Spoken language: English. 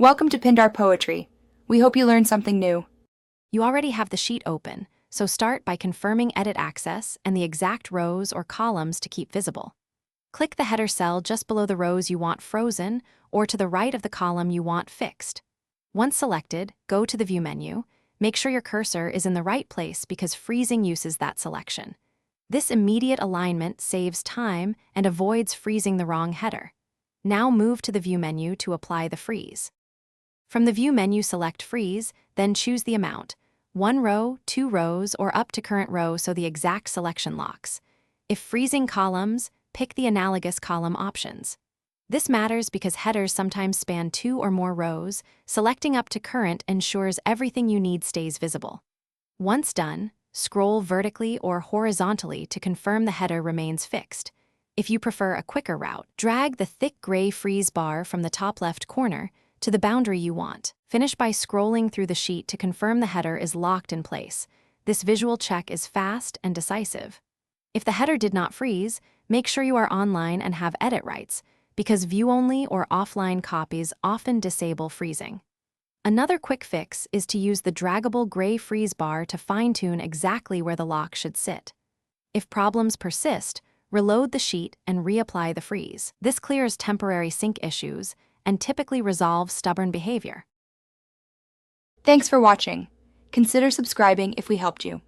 Welcome to Pindar Poetry. We hope you learned something new. You already have the sheet open, so start by confirming edit access and the exact rows or columns to keep visible. Click the header cell just below the rows you want frozen or to the right of the column you want fixed. Once selected, go to the View menu. Make sure your cursor is in the right place because freezing uses that selection. This immediate alignment saves time and avoids freezing the wrong header. Now move to the View menu to apply the freeze. From the View menu, select Freeze, then choose the amount, 1 row, 2 rows, or up to current row so the exact selection locks. If freezing columns, pick the analogous column options. This matters because headers sometimes span 2 or more rows. Selecting up to current ensures everything you need stays visible. Once done, scroll vertically or horizontally to confirm the header remains fixed. If you prefer a quicker route, drag the thick gray freeze bar from the top left corner to the boundary you want. Finish by scrolling through the sheet to confirm the header is locked in place. This visual check is fast and decisive. If the header did not freeze, make sure you are online and have edit rights, because view-only or offline copies often disable freezing. Another quick fix is to use the draggable gray freeze bar to fine-tune exactly where the lock should sit. If problems persist, reload the sheet and reapply the freeze. This clears temporary sync issues and typically resolves stubborn behavior. Thanks for watching. Consider subscribing if we helped you.